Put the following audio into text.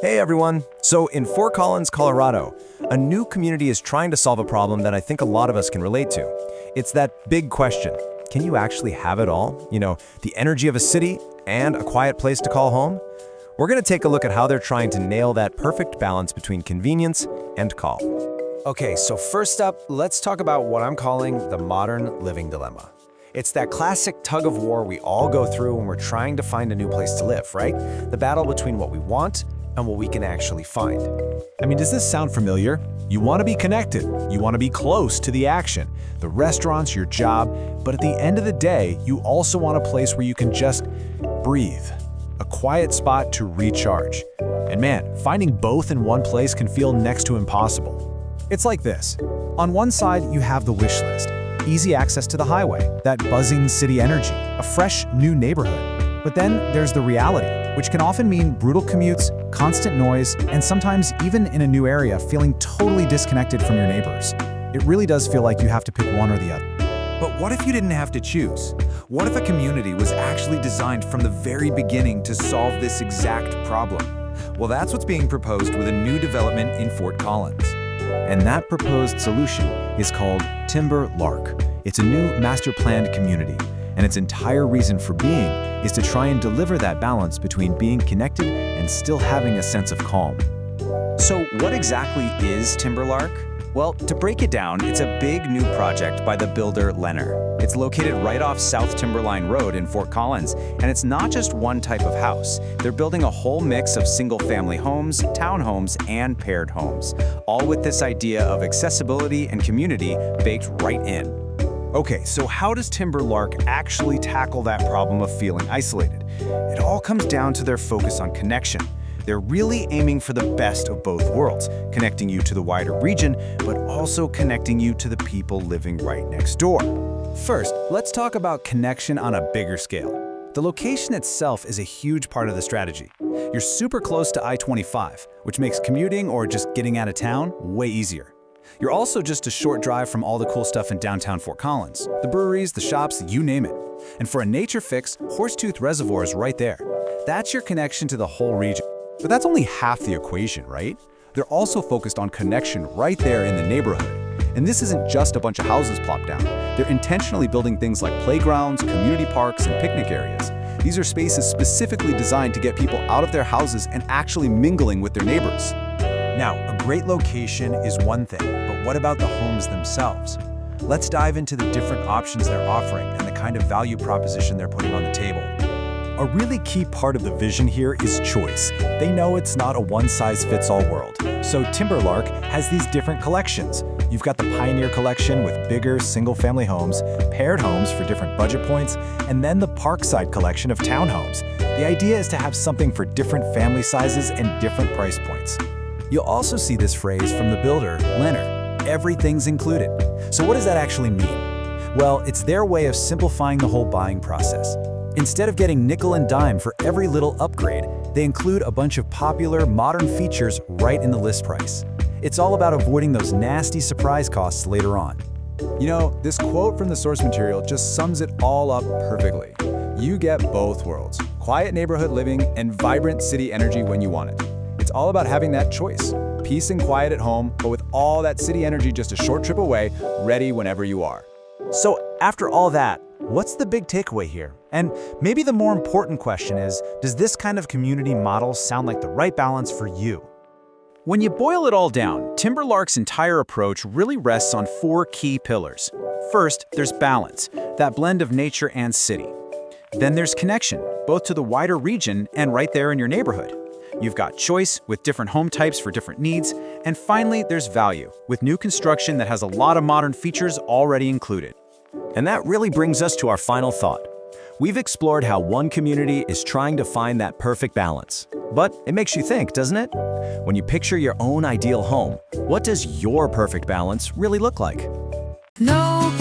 Hey everyone! So in Fort Collins, Colorado, a new community is trying to solve a problem that I think a lot of us can relate to. It's that big question: can you actually have it all? The energy of a city and a quiet place to call home? We're going to take a look at how they're trying to nail that perfect balance between convenience and call. Okay, so first up, let's talk about what I'm calling the modern living dilemma. It's that classic tug of war we all go through when we're trying to find a new place to live, right? The battle between what we want and what we can actually find. Does this sound familiar? You want to be connected. You want to be close to the action, the restaurants, your job, but at the end of the day, you also want a place where you can just breathe, a quiet spot to recharge. And man, finding both in one place can feel next to impossible. It's like this. On one side, you have the wish list, easy access to the highway, that buzzing city energy, a fresh new neighborhood. But then there's the reality, which can often mean brutal commutes, constant noise, and sometimes even in a new area, feeling totally disconnected from your neighbors. It really does feel like you have to pick one or the other. But what if you didn't have to choose? What if a community was actually designed from the very beginning to solve this exact problem? Well, that's what's being proposed with a new development in Fort Collins. And that proposed solution is called Timber Lark. It's a new master-planned community, and its entire reason for being is to try and deliver that balance between being connected and still having a sense of calm. So what exactly is Timber Lark? Well, to break it down, it's a big new project by the builder Lenner. It's located right off South Timberline Road in Fort Collins, and it's not just one type of house. They're building a whole mix of single-family homes, townhomes, and paired homes, all with this idea of accessibility and community baked right in. Okay, so how does Timber Lark actually tackle that problem of feeling isolated? It all comes down to their focus on connection. They're really aiming for the best of both worlds, connecting you to the wider region, but also connecting you to the people living right next door. First, let's talk about connection on a bigger scale. The location itself is a huge part of the strategy. You're super close to I-25, which makes commuting or just getting out of town way easier. You're also just a short drive from all the cool stuff in downtown Fort Collins, the breweries, the shops, you name it. And for a nature fix, Horsetooth Reservoir is right there. That's your connection to the whole region. But that's only half the equation, right? They're also focused on connection right there in the neighborhood. And this isn't just a bunch of houses plopped down. They're intentionally building things like playgrounds, community parks, and picnic areas. These are spaces specifically designed to get people out of their houses and actually mingling with their neighbors. Now, a great location is one thing, but what about the homes themselves? Let's dive into the different options they're offering and the kind of value proposition they're putting on the table. A really key part of the vision here is choice. They know it's not a one-size-fits-all world. So Timber Lark has these different collections. You've got the Pioneer Collection with bigger single-family homes, paired homes for different budget points, and then the Parkside Collection of townhomes. The idea is to have something for different family sizes and different price points. You'll also see this phrase from the builder, Lenner: everything's included. So what does that actually mean? Well, it's their way of simplifying the whole buying process. Instead of getting nickel and dime for every little upgrade, they include a bunch of popular, modern features right in the list price. It's all about avoiding those nasty surprise costs later on. This quote from the source material just sums it all up perfectly. You get both worlds, quiet neighborhood living and vibrant city energy when you want it. It's all about having that choice, peace and quiet at home, but with all that city energy just a short trip away, ready whenever you are. So after all that, what's the big takeaway here? And maybe the more important question is, does this kind of community model sound like the right balance for you? When you boil it all down, Timber Lark's entire approach really rests on four key pillars. First, there's balance, that blend of nature and city. Then there's connection, both to the wider region and right there in your neighborhood. You've got choice with different home types for different needs. And finally, there's value, with new construction that has a lot of modern features already included. And that really brings us to our final thought. We've explored how one community is trying to find that perfect balance. But it makes you think, doesn't it? When you picture your own ideal home, what does your perfect balance really look like? No